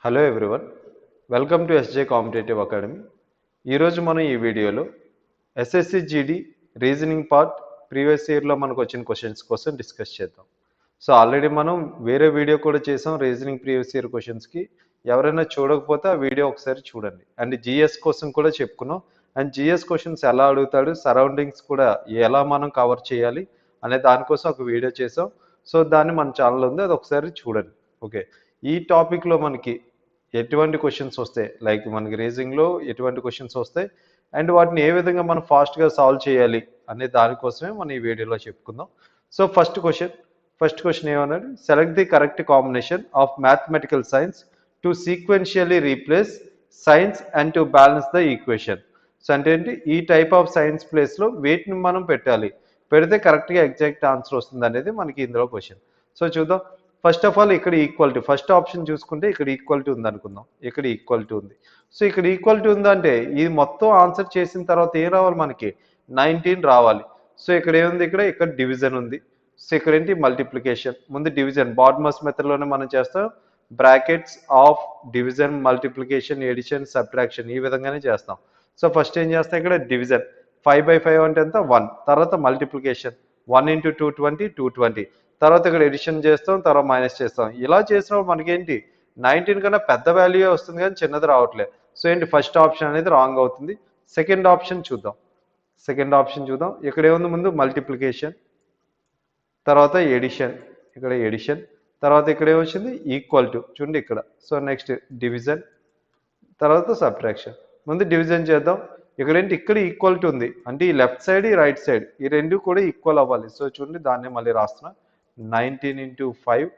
Hello everyone, welcome to SJ competitive academy. ఈరోజు మనం ఈ వీడియోలో ఎస్ఎస్సి జీడి రీజనింగ్ పార్ట్ ప్రీవియస్ ఇయర్లో మనకు వచ్చిన క్వశ్చన్స్ కోసం డిస్కస్ చేద్దాం. సో ఆల్రెడీ మనం వేరే వీడియో కూడా చేసాం రీజనింగ్ ప్రీవియస్ ఇయర్ క్వశ్చన్స్కి. ఎవరైనా చూడకపోతే ఆ వీడియో ఒకసారి చూడండి. అండ్ జిఎస్ కోసం కూడా చెప్పుకున్నాం. అండ్ జిఎస్ క్వశ్చన్స్ ఎలా అడుగుతాడు, సరౌండింగ్స్ కూడా ఎలా మనం కవర్ చేయాలి అనే దానికోసం ఒక వీడియో చేసాం. సో దాన్ని మన ఛానల్ ఉంది, అది ఒకసారి చూడండి. ఓకే, ఈ టాపిక్లో మనకి ఎటువంటి క్వశ్చన్స్ వస్తాయి, లైక్ మనకి రీజనింగ్లో ఎటువంటి క్వశ్చన్స్ వస్తాయి అండ్ వాటిని ఏ విధంగా మనం ఫాస్ట్గా సాల్వ్ చేయాలి అనే దానికోసమే మనం ఈ వీడియోలో చెప్పుకుందాం. సో ఫస్ట్ క్వశ్చన్ ఏమన్నాడు, select the correct combination of mathematical science to sequentially replace science and to balance the equation. So అంటే ఏంటి, ఈ టైప్ ఆఫ్ సైన్స్ ప్లేస్లో వీటిని మనం పెట్టాలి, పెడితే కరెక్ట్గా ఎగ్జాక్ట్ ఆన్సర్ వస్తుంది అనేది మనకి ఇందులో క్వశ్చన్. సో చూద్దాం. ఫస్ట్ ఆఫ్ ఆల్ ఇక్కడ ఈక్వాలిటీ, ఫస్ట్ ఆప్షన్ చూసుకుంటే ఇక్కడ ఈక్వాలిటీ ఉంది అనుకుందాం. ఇక్కడ ఈక్వాలిటీ ఉంది. సో ఇక్కడ ఈక్వాలిటీ ఉందంటే ఇది మొత్తం ఆన్సర్ చేసిన తర్వాత ఏం రావాలి, మనకి 19 రావాలి. సో ఇక్కడ ఏముంది, ఇక్కడ డివిజన్ ఉంది. సో ఇక్కడ ఏంటి, మల్టిప్లికేషన్. ముందు డివిజన్ బాడ్మస్ మెథడ్లోనే మనం చేస్తాం. Brackets of division, multiplication, addition, subtraction ఈ విధంగానే చేస్తాం. సో ఫస్ట్ ఏం చేస్తాం, ఇక్కడ డివిజన్ 5/5 అంటే ఎంత 1. తర్వాత మల్టిప్లికేషన్ 1 × 220 220. తర్వాత ఇక్కడ ఎడిషన్ చేస్తాం, తర్వాత మైనస్ చేస్తాం. ఇలా చేసినప్పుడు మనకేంటి 19 కన్నా పెద్ద వాల్యూ వస్తుంది కానీ చిన్నది రావట్లేదు. సో ఏంటి, ఫస్ట్ ఆప్షన్ అనేది రాంగ్ అవుతుంది. సెకండ్ ఆప్షన్ చూద్దాం. ఇక్కడ ఏముంది, ముందు మల్టిప్లికేషన్, తర్వాత ఎడిషన్, ఇక్కడ ఎడిషన్, తర్వాత ఇక్కడ ఏమొచ్చింది ఈక్వల్ టు, చూడండి ఇక్కడ. సో నెక్స్ట్ డివిజన్, తర్వాత సబ్ట్రాక్షన్. ముందు డివిజన్ చేద్దాం. ఇక్కడ ఏంటి, ఇక్కడ ఈక్వల్ టు ఉంది అంటే ఈ లెఫ్ట్ సైడ్ ఈ రైట్ సైడ్ ఈ రెండు కూడా ఈక్వల్ అవ్వాలి. సో చూడండి, దాన్ని మళ్ళీ రాస్తున్నా. 19 × 5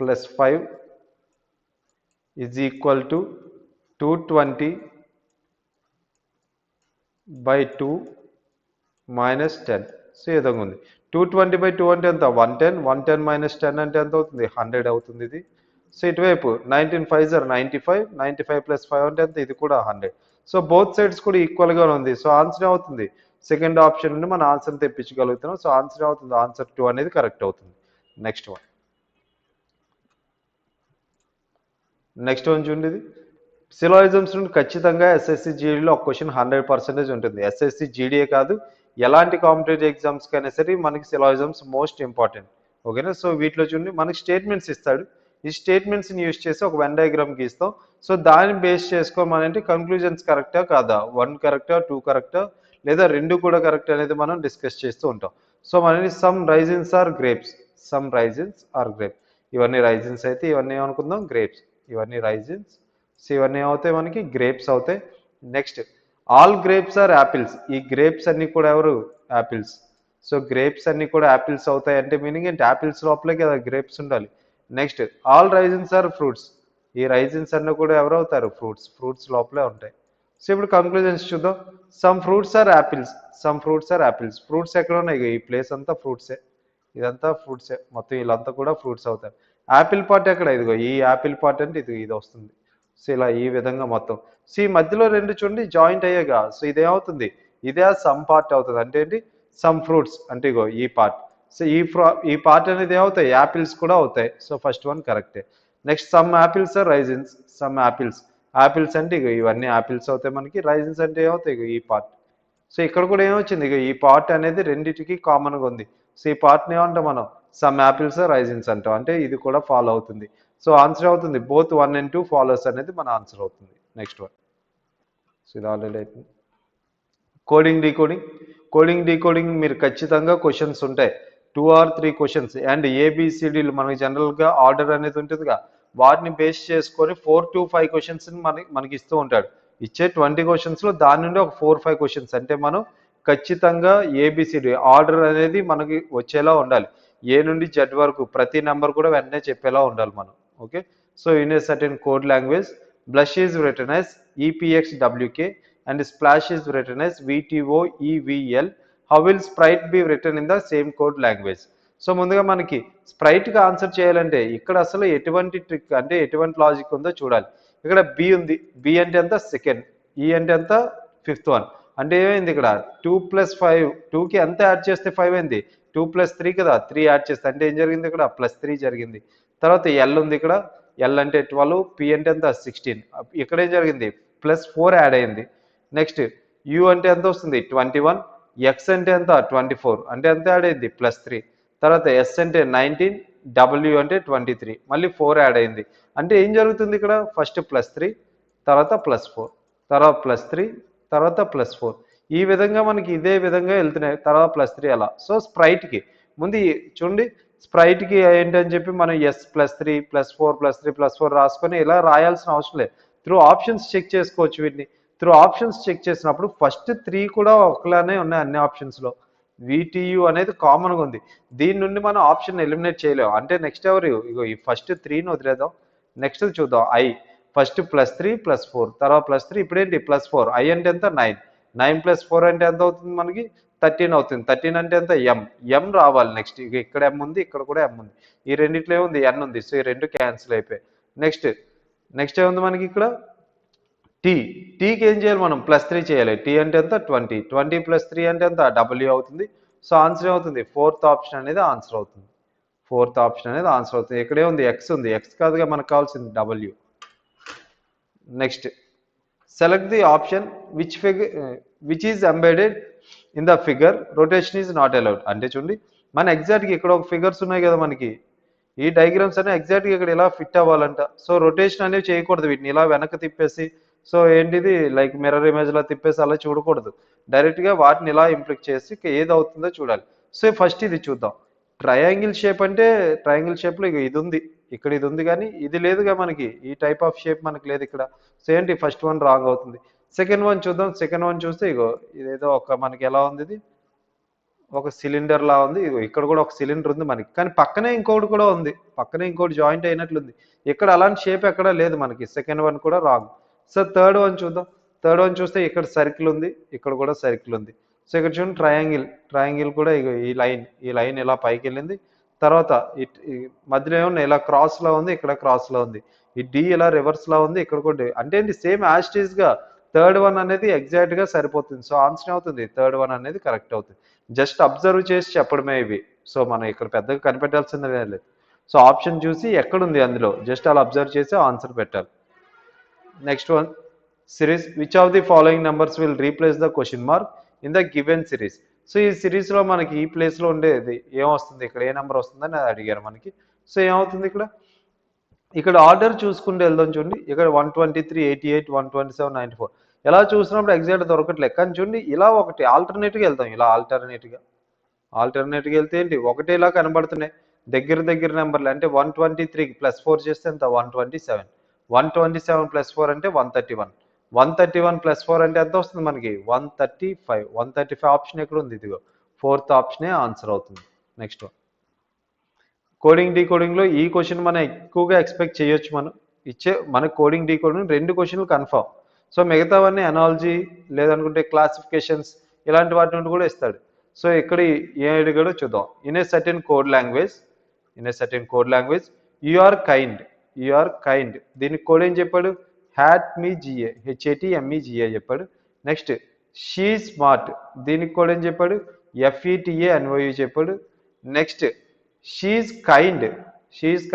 + 5 is equal to 220/2 - 10. సో ఈ విధంగా ఉంది. 220/2 అంటే ఎంత 110, 110 - 10 అంటే ఎంత అవుతుంది 100 అవుతుంది ఇది. సో ఇటువైపు 19 5 are 95, 95 + 5 అంటే ఎంత, ఇది కూడా 100. సో బోత్ సైడ్స్ కూడా ఈక్వల్గా ఉంది. సో ఆన్సర్ అవుతుంది సెకండ్ ఆప్షన్ నుండి మన ఆన్సర్ తెప్పించగలుగుతున్నాం. సో ఆన్సర్ అవుతుంది, ఆన్సర్ 2 అనేది కరెక్ట్ అవుతుంది. నెక్స్ట్ వన్ చూడండి. ఇది సిలాయిజమ్స్ నుండి ఖచ్చితంగా ఎస్ఎస్సి జీడీలో ఒక క్వశ్చన్ 100% ఉంటుంది. ఎస్ఎస్సి జీడీఏ కాదు, ఎలాంటి కాంపిటేటివ్ ఎగ్జామ్స్కి అయినా సరే మనకి సిలాయిజమ్స్ మోస్ట్ ఇంపార్టెంట్. ఓకేనా. సో వీటిలో చూడండి, మనకి స్టేట్మెంట్స్ ఇస్తాడు. ఈ స్టేట్మెంట్స్ని యూజ్ చేసి ఒక వెన్ డయాగ్రామ్ గీస్తాం. సో దాన్ని బేస్ చేసుకోమనంటే కన్క్లూజన్స్ కరెక్టా కాదా, 1 కరెక్టా 2 కరెక్టా లేదా 2 కూడా కరెక్ట్ అనేది మనం డిస్కస్ చేస్తూ ఉంటాం. సో మనకి సమ్ రైజిన్స్ ఆర్ గ్రేప్స్, ఇవన్నీ రైజిన్స్ అయితే ఇవన్నీ ఏమనుకుందాం గ్రేప్స్, ఇవన్నీ రైజిన్స్. సో ఇవన్నీ ఏమవుతాయి, మనకి గ్రేప్స్ అవుతాయి. Next all grapes are apples, ఈ గ్రేప్స్ అన్ని కూడా ఎవరు, యాపిల్స్. సో గ్రేప్స్ అన్ని కూడా యాపిల్స్ అవుతాయి అంటే మీనింగ్ ఏంటి, యాపిల్స్ లోపలే కదా గ్రేప్స్ ఉండాలి. Next all raisins are fruits, ఈ రైజిన్స్ అన్ని కూడా ఎవరు అవుతారు, ఫ్రూట్స్ లోపలే ఉంటాయి. సో ఇప్పుడు కంక్లూజన్స్ చూద్దాం. Some fruits are apples, fruits ఎక్కడ ఉన్నాయి, ఈ ప్లేస్ అంతా ఫ్రూట్సే, ఇదంతా ఫ్రూట్సే, మొత్తం వీళ్ళంతా కూడా ఫ్రూట్స్ అవుతారు. యాపిల్ పార్ట్ ఎక్కడ, ఇదిగో ఈ యాపిల్ పార్ట్ అంటే ఇది వస్తుంది. సో ఇలా ఈ విధంగా మొత్తం. సో ఈ మధ్యలో రెండు చూడండి జాయింట్ అయ్యాగా, సో ఇదేమవుతుంది, ఇదే సమ్ పార్ట్ అవుతుంది. అంటే ఏంటి, సమ్ ఫ్రూట్స్ అంటే ఇగో ఈ పార్ట్. సో ఈ పార్ట్ అనేది ఏమవుతాయి, యాపిల్స్ కూడా అవుతాయి. సో ఫస్ట్ వన్ కరెక్టే. Next some apples are raisins, apples అంటే ఇగో ఇవన్నీ యాపిల్స్ అవుతాయి మనకి. రైజిన్స్ అంటే ఏమవుతాయి, ఇగో ఈ పార్ట్. సో ఇక్కడ కూడా ఏమొచ్చింది, ఇక ఈ పార్ట్ అనేది రెండింటికి కామన్గా ఉంది. సో ఈ పార్ట్ని ఏమంటాం మనం, సమ్ యాపిల్స్ రైజిన్స్ అంటాం. అంటే ఇది కూడా ఫాలో అవుతుంది. సో ఆన్సర్ అవుతుంది బోత్ 1 and 2 ఫాలోస్ అనేది మన ఆన్సర్ అవుతుంది. Next one. సో ఇది ఆల్రెడీ అయిపోయింది. కోడింగ్ డీకోడింగ్ మీరు ఖచ్చితంగా క్వశ్చన్స్ ఉంటాయి, 2 or 3 క్వశ్చన్స్. అండ్ ఏబిసిడీలు మనకి జనరల్గా ఆర్డర్ అనేది ఉంటుందిగా, వాటిని బేస్ చేసుకొని 4 to 5 క్వశ్చన్స్ మనకి ఇస్తూ ఉంటాడు. ఇచ్చే 20 క్వశ్చన్స్లో దాని నుండి ఒక 4-5 క్వశ్చన్స్ అంటే మనం ఖచ్చితంగా ఏబిసిడి ఆర్డర్ అనేది మనకి వచ్చేలా ఉండాలి. ఏ నుండి జెడ్ వరకు ప్రతి నెంబర్ కూడా వెంటనే చెప్పేలా ఉండాలి మనం. Okay. So in a certain code language, blush is written as EPXWK and splash is written as VTOEVL. How will sprite be written in the same code language? So ముందుగా మనకి స్ప్రైట్గా answer చేయాలంటే ఇక్కడ అసలు ఎటువంటి ట్రిక్ అంటే ఎటువంటి logic ఉందో చూడాలి. ఇక్కడ బి ఉంది, బి అంటే ఎంత సెకండ్, ఈ అంటే ఎంత ఫిఫ్త్ వన్. అంటే ఏమైంది ఇక్కడ 2 + 5, 2కి ఎంత యాడ్ చేస్తే 5 అయింది, 2 + 3 కదా, 3 యాడ్ చేస్తే అంటే ఏం జరిగింది, ఇక్కడ +3 జరిగింది. తర్వాత ఎల్ ఉంది, ఇక్కడ ఎల్ అంటే 12, పి అంటే ఎంత 16. ఇక్కడ ఏం జరిగింది +4 యాడ్ అయింది. నెక్స్ట్ యు అంటే ఎంత వస్తుంది 21, ఎక్స్ అంటే ఎంత 24 అంటే ఎంత యాడ్ అయింది +3. తర్వాత ఎస్ అంటే 19, డబ్ల్యూ అంటే 23 మళ్ళీ 4 యాడ్ అయింది. అంటే ఏం జరుగుతుంది ఇక్కడ ఫస్ట్ +3 తర్వాత +4 తర్వాత +3 తర్వాత +4 ఈ విధంగా మనకి ఇదే విధంగా వెళ్తున్నాయి. తర్వాత +3 అలా. సో స్ప్రైట్కి ముందు చూడండి స్ప్రైట్కి ఏంటని చెప్పి మనం +3 +4 +3 +4 రాసుకొని ఇలా రాయాల్సిన అవసరం లేదు. త్రూ ఆప్షన్స్ చెక్ చేసుకోవచ్చు వీటిని. త్రూ ఆప్షన్స్ చెక్ చేసినప్పుడు ఫస్ట్ 3 కూడా ఒకలానే ఉన్నాయి అన్ని ఆప్షన్స్లో. విటియు అనేది కామన్గా ఉంది. దీని నుండి మనం ఆప్షన్ ఎలిమినేట్ చేయలేము. అంటే నెక్స్ట్ ఎవరు ఇగో ఈ ఫస్ట్ 3ని వదిలేద్దాం. నెక్స్ట్ చూద్దాం ఐ. ఫస్ట్ +3 +4 తర్వాత +3 ఇప్పుడేంటి +4 ఐ అంటే ఎంత 9 9 + 4 అంటే ఎంత అవుతుంది మనకి 13 అవుతుంది. 13 అంటే ఎంత ఎం రావాలి. నెక్స్ట్ ఇక ఇక్కడ ఎం ఉంది, ఇక్కడ కూడా ఎం ఉంది. ఈ రెండిట్లో ఏముంది ఎన్ ఉంది. సో ఈ రెండు క్యాన్సిల్ అయిపోయాయి. నెక్స్ట్ ఏముంది మనకి ఇక్కడ టీకి ఏం చేయాలి మనం +3 చేయాలి. టీ అంటే ఎంత 20 20 + 3 అంటే ఎంత డబ్ల్యూ అవుతుంది. సో ఆన్సర్ ఏమవుతుంది ఫోర్త్ ఆప్షన్ అనేది ఆన్సర్ అవుతుంది. ఫోర్త్ ఆప్షన్ అనేది ఆన్సర్ అవుతుంది. ఇక్కడే ఉంది ఎక్స్ ఉంది. ఎక్స్ కాదుగా మనకు కావాల్సింది W. Next select the option which is embedded in the figure rotation is not allowed. అంటే చూడండి మన ఎగ్జాక్ట్గా ఇక్కడ ఒక ఫిగర్స్ ఉన్నాయి కదా మనకి ఈ డయాగ్రామ్స్ అనేవి ఎగ్జాక్ట్గా ఇక్కడ ఇలా ఫిట్ అవ్వాలంట. సో రొటేషన్ అనేవి చేయకూడదు. వీటిని ఇలా వెనక్కి తిప్పేసి సో ఏంటిది లైక్ మిర్రర్ ఇమేజ్లో తిప్పేసి అలా చూడకూడదు. డైరెక్ట్గా వాటిని ఇలా ఇంప్లిక్ చేసి ఏది అవుతుందో చూడాలి. సో ఫస్ట్ ఇది చూద్దాం. ట్రయాంగిల్ షేప్ అంటే ట్రయాంగిల్ షేప్లో ఇది ఉంది, ఇక్కడ ఇది ఉంది, కానీ ఇది లేదుగా మనకి. ఈ టైప్ ఆఫ్ షేప్ మనకి లేదు ఇక్కడ. సో ఏంటి ఫస్ట్ వన్ రాంగ్ అవుతుంది. సెకండ్ వన్ చూద్దాం. సెకండ్ వన్ చూస్తే ఇగో ఇదేదో ఒక మనకి ఎలా ఉంది, ఇది ఒక సిలిండర్ లా ఉంది. ఇక్కడ కూడా ఒక సిలిండర్ ఉంది మనకి, కానీ పక్కనే ఇంకోటి కూడా ఉంది. పక్కనే ఇంకోటి జాయింట్ అయినట్లుంది. ఇక్కడ అలాంటి షేప్ ఎక్కడ లేదు మనకి. సెకండ్ వన్ కూడా రాంగ్. సో థర్డ్ వన్ చూద్దాం. థర్డ్ వన్ చూస్తే ఇక్కడ సర్కిల్ ఉంది, ఇక్కడ కూడా సర్కిల్ ఉంది. సో ఇక్కడ చూడండి ట్రయాంగిల్ కూడా ఈ లైన్ ఇలా పైకి వెళ్ళింది. తర్వాత మధ్యలో ఏమన్నా ఇలా క్రాస్ లా ఉంది, ఇక్కడ క్రాస్ లా ఉంది. ఈ డి ఇలా రివర్స్ లా ఉంది, ఇక్కడ కూడా అంటే ఏంటి సేమ్ యాజ్ గా థర్డ్ వన్ అనేది ఎగ్జాక్ట్ గా సరిపోతుంది. సో ఆన్సర్ అవుతుంది థర్డ్ వన్ అనేది కరెక్ట్ అవుతుంది. జస్ట్ అబ్జర్వ్ చేసి చెప్పడమే ఇవి. సో మనం ఇక్కడ పెద్దగా కనిపెట్టాల్సిందే లేదు. సో ఆప్షన్ చూసి ఎక్కడుంది అందులో జస్ట్ అలా అబ్జర్వ్ చేసి ఆన్సర్ పెట్టాలి. Next one series which of the following numbers will replace the question mark in the given series. So ఈ సిరీస్లో మనకి ఈ ప్లేస్లో ఉండేది ఏమొస్తుంది, ఇక్కడ ఏ నెంబర్ వస్తుందని అడిగారు మనకి. సో ఏమవుతుంది ఇక్కడ ఆర్డర్ చూసుకుంటే వెళ్దాం. చూడండి ఇక్కడ 123, 88, 127, 94 ఎలా చూసినప్పుడు ఎగ్జాక్ట్ దొరకట్లేదు. కానీ చూడండి ఇలా ఒకటి ఆల్టర్నేట్గా వెళ్దాం. ఇలా ఆల్టర్నేట్గా వెళ్తే ఏంటి ఒకటే ఇలా కనబడుతున్నాయి దగ్గర నెంబర్లు. అంటే 123 + 4 చేస్తే ఎంత 127, 127 + 4 అంటే 131, 131 + 4 అంటే ఎంత వస్తుంది మనకి 135. 135 ఆప్షన్ ఎక్కడ ఉంది, ఇదిగో ఫోర్త్ ఆప్షనే ఆన్సర్ అవుతుంది. నెక్స్ట్ వన్ కోడింగ్ డీకోడింగ్లో ఈ క్వశ్చన్ మనం ఎక్కువగా ఎక్స్పెక్ట్ చేయొచ్చు. మన కోడింగ్ డీకోడింగ్ 2 క్వశ్చన్లు కన్ఫర్మ్. సో మిగతావన్నీ అనాలజీ లేదనుకుంటే క్లాసిఫికేషన్స్ ఇలాంటి వాటి నుండి కూడా ఇస్తాడు. సో ఇక్కడ ఏం అడిగాడో చూద్దాం. In a certain code language you are kind దీనికి కోడ్ ఏం చెప్పాడు HATMEGA చెప్పాడు. నెక్స్ట్ షీ స్మార్ట్ దీనికి కోడ్ ఏం చెప్పాడు FETANYU చెప్పాడు. నెక్స్ట్ షీఈస్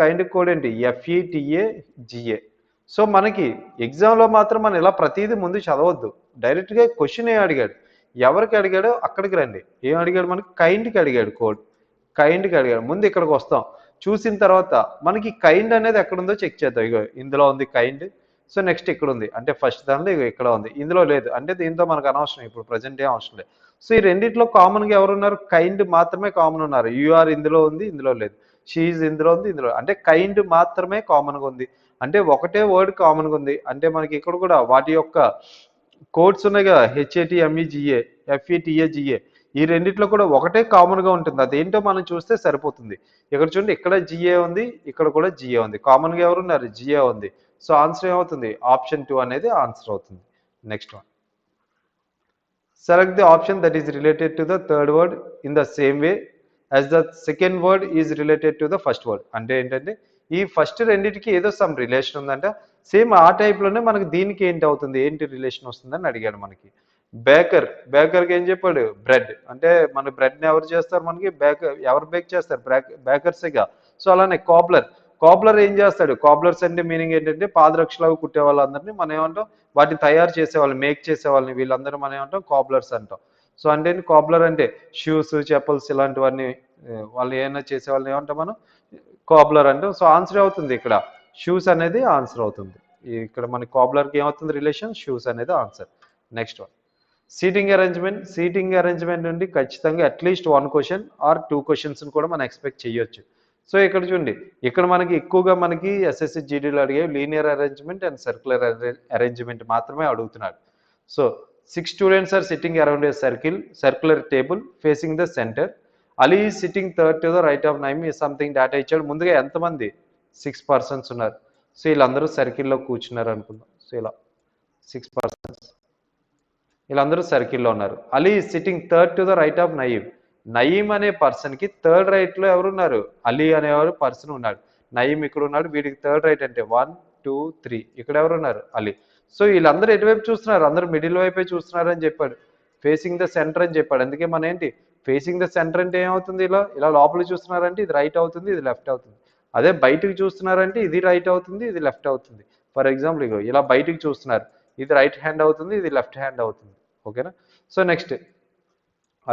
కైండ్ కోడ్ ఏంటి FETAGA. సో మనకి ఎగ్జామ్లో మాత్రం మనం ఇలా ప్రతిదీ ముందు చదవద్దు. డైరెక్ట్గా క్వశ్చన్ ఏం అడిగాడు, ఎవరికి అడిగాడో అక్కడికి రండి. ఏం అడిగాడు మనకి కైండ్కి అడిగాడు, కోడ్ కైండ్కి అడిగాడు. ముందు ఇక్కడికి వస్తాం. చూసిన తర్వాత మనకి కైండ్ అనేది ఎక్కడుందో చెక్ చేద్దాం. ఇగో ఇందులో ఉంది కైండ్. సో నెక్స్ట్ ఇక్కడ ఉంది, అంటే ఫస్ట్ దానిలో ఇగో ఇక్కడ ఉంది, ఇందులో లేదు. అంటే దీంతో మనకు అనవసరం, ఇప్పుడు ప్రజెంట్ ఏం అవసరం లేదు. సో ఈ రెండిట్లో కామన్గా ఎవరున్నారు, కైండ్ మాత్రమే కామన్ ఉన్నారు. యూఆర్ ఇందులో ఉంది, ఇందులో లేదు. షీఈ్ ఇందులో ఉంది, ఇందులో అంటే కైండ్ మాత్రమే కామన్గా ఉంది. అంటే ఒకటే వర్డ్ కామన్గా ఉంది. అంటే మనకి ఇక్కడ కూడా వాటి యొక్క కోడ్స్ ఉన్నాయి కదా HATMEGA FETAGA ఈ రెండిట్లో కూడా ఒకటే కామన్గా ఉంటుంది. అదేంటో మనం చూస్తే సరిపోతుంది. ఇక్కడ చూడండి ఇక్కడ GA ఉంది, ఇక్కడ కూడా GA ఉంది. కామన్గా ఎవరున్నారు GA ఉంది. సో ఆన్సర్ ఏమవుతుంది ఆప్షన్ 2 అనేది ఆన్సర్ అవుతుంది. Next one select the option that is related to the third word in the same way as the second word is related to the first word. అంటే ఏంటంటే ఈ first రెండింటికి ఏదో some relation ఉందంట. Same ఆ టైప్లోనే మనకి దీనికి ఏంటి రిలేషన్ వస్తుందని అడిగాడు మనకి. బేకర్కి ఏం చెప్పాడు బ్రెడ్. అంటే మన బ్రెడ్ని ఎవరు చేస్తారు, మనకి ఎవరు బేక్ చేస్తారు బేకర్సేగా. సో అలానే కాబ్లర్ ఏం చేస్తాడు? కాబ్లర్స్ అంటే మీనింగ్ ఏంటంటే పాదరక్షలాగా కుట్టే వాళ్ళందరినీ మనం ఏమంటాం? వాటిని తయారు చేసేవాళ్ళని, మేక్ చేసేవాళ్ళని వీళ్ళందరూ మనం ఏమంటాం? కాబ్లర్స్ అంటాం. సో అంటే కాబ్లర్ అంటే షూస్, చెప్పల్స్ ఇలాంటివన్నీ వాళ్ళు ఏమైనా చేసే వాళ్ళని ఏమంటాం మనం? కాబ్లర్ అంటాం. సో ఆన్సర్ అవుతుంది ఇక్కడ షూస్ అనేది ఆన్సర్ అవుతుంది. ఇక్కడ మనకి కాబ్లర్కి ఏమవుతుంది రిలేషన్? షూస్ అనేది answer. Next one seating arrangement నుండి ఖచ్చితంగా అట్లీస్ట్ 1 క్వశ్చన్ ఆర్ 2 క్వశ్చన్స్ని కూడా మనం ఎక్స్పెక్ట్ చేయొచ్చు. సో ఇక్కడ చూడండి, ఇక్కడ మనకి ఎక్కువగా మనకి ఎస్ఎస్సి జీడీలో అడిగే linear arrangement and circular arrangement మాత్రమే అడుగుతున్నాడు. So 6 students are sitting around a circular table facing the centre. Ali is sitting third to the right of Naim ఈ సంథింగ్ డేటా ఇచ్చాడు. ముందుగా ఎంతమంది? 6 పర్సన్స్ ఉన్నారు. సో వీళ్ళందరూ సర్కిల్లో కూర్చున్నారు అనుకుందాం. సో ఇలా 6 పర్సన్స్ వీళ్ళందరూ సర్కిల్లో ఉన్నారు. Ali is sitting third to the right of Naeem. Naeem అనే పర్సన్కి థర్డ్ రైట్లో ఎవరున్నారు? అలీ అనేవారు పర్సన్ ఉన్నాడు. నయీం ఇక్కడ ఉన్నాడు, వీడికి థర్డ్ రైట్ అంటే 1 2 3 ఇక్కడ ఎవరున్నారు? అలీ. సో వీళ్ళందరూ ఎటువైపు చూస్తున్నారు? అందరూ మిడిల్ వైపే చూస్తున్నారు అని చెప్పాడు. ఫేసింగ్ ద సెంటర్ అని చెప్పాడు. అందుకే మన ఏంటి ఫేసింగ్ ద సెంటర్ అంటే ఏమవుతుంది? ఇలా ఇలా లోపలికి చూస్తున్నారంటే ఇది రైట్ అవుతుంది, ఇది లెఫ్ట్ అవుతుంది. అదే బయటికి చూస్తున్నారంటే ఇది రైట్ అవుతుంది, ఇది లెఫ్ట్ అవుతుంది. ఫర్ ఎగ్జాంపుల్ ఇగో ఇలా బయటికి చూస్తున్నారు, ఇది రైట్ హ్యాండ్ అవుతుంది, ఇది లెఫ్ట్ హ్యాండ్ అవుతుంది. ఓకేనా? సో నెక్స్ట్